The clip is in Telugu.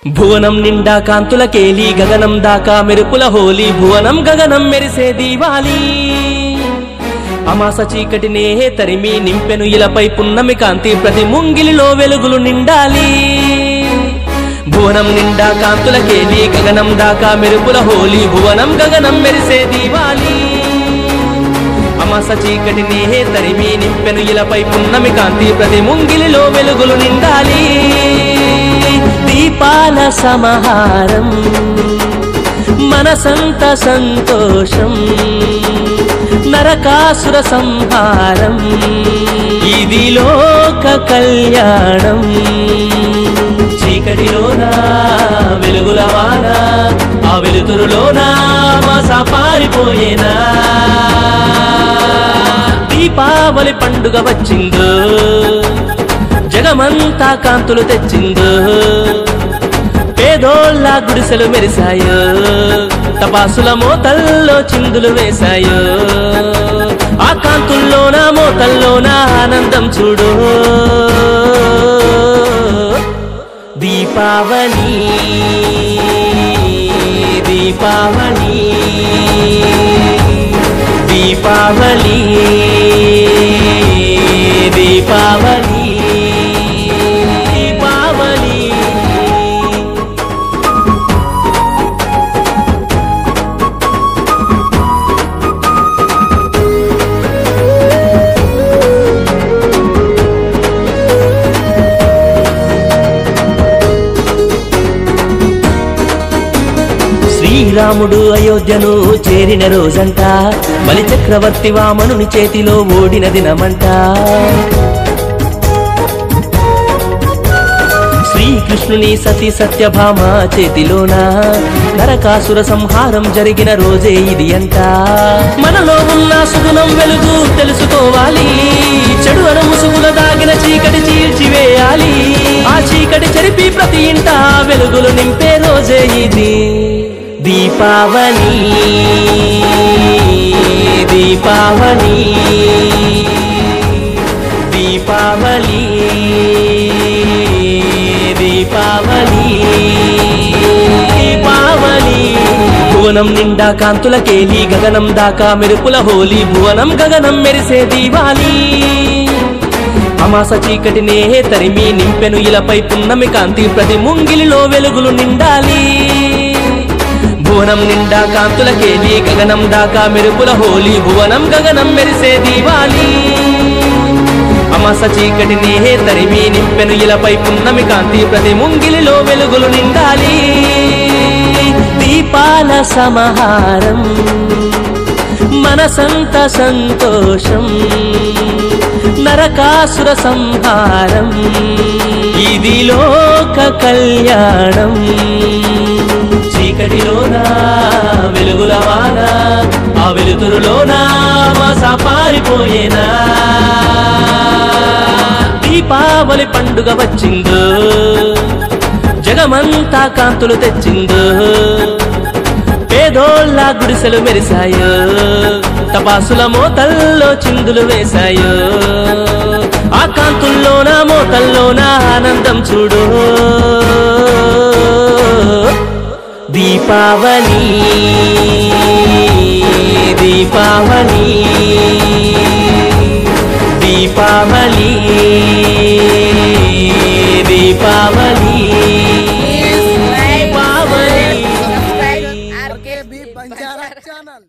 భువనం నిండా కాంతుల కేలి గగనం దాకా మెరుపుల హోలీ భువనం గగనం మెరిసే దీవాలి అమాస చీకటినే తరిమి నింపెను ఇలపై పున్నమి కాంతి ప్రతి ముంగిలిలో వెలుగులు నిండాలి భువనం నిండా కాంతుల కేలి గగనం దాకా మెరుపుల హోలీ భువనం గగనం మెరిసే దీవాలి అమాస చీకటినే తరిమి నింపెను ఇలపై పున్నమి కాంతి ప్రతి ముంగిలిలో వెలుగులు నిండాలి దీపాల సమాహారం మనసంత సంతోషం నరకాసుర సంహారం ఇది లోక కళ్యాణం చీకటిలోనా వెలుగుల వాన ఆ వెలుతురులోనా మాస పారిపోయేనా దీపావళి పండుగ వచ్చిందో జగమంతా కాంతులు తెచ్చిందో పేదోళ్ళ గుడిసెలు మెరిసాయో తపాసుల మోతల్లో చిందులు వేశాయో ఆ కాంతుల్లోన మోతల్లోన ఆనందం చూడు దీపావళి దీపావళి దీపావళి దీపావళి శ్రీరాముడు అయోధ్యను చేరిన రోజంట బలి చక్రవర్తి వామనుని చేతిలో ఓడిన దినమంట శ్రీకృష్ణుని సతీ సత్యభామ చేతిలోన నరకాసుర సంహారం జరిగిన రోజే ఇది అంట మనలో ఉన్న సుగుణం వెలుగు తెలుసుకోవాలి చెడు అను ముసుగుల దాగిన చీకటి చీల్చివేయాలి ఆ చీకటి చెరిపి ప్రతి ఇంట వెలుగులు నింపే రోజే ఇది దీపావళి దీపావళి దీపావళి దీపావళి దీపావళి భువనం నిండా కాంతుల కేలి గగనం దాకా మెరుపుల హోలీ భువనం గగనం మెరిసే దీవాలి అమాస చీకటినే తరిమి నింపెను ఇలపై పున్నమి కాంతి ప్రతి ముంగిలిలో వెలుగులు నిండాలి భువనం నిండా కాంతుల కేలి గగనం దాకా మెరుపుల హోలీ భువనం గగనం మెరిసే దీవాలి అమాస చీకటినే తరిమి నింపెను ఇలపై పున్నమి కాంతి ప్రతి ముంగిలిలో వెలుగులు నిండాలి దీపాల సమాహారం మనసంత సంతోషం నరకాసుర సంహారం ఇది లోక కళ్యాణం చీకటిలోనా వెలుగుల వాన ఆ వెలుతురులోనా మాస పారిపోయేనా దీపావళి పండుగ వచ్చిందో జగమంతా కాంతులు తెచ్చిందో పేదోళ్ళ గుడిసెలు మెరిసాయో తపాసుల మోతల్లో చిందులు వేశాయో ఆ కాంతుల్లోన మోతల్లోన ఆనందం చూడు Deepavali Deepavali Deepavali Deepavali Subscribe RKB Banjara channel.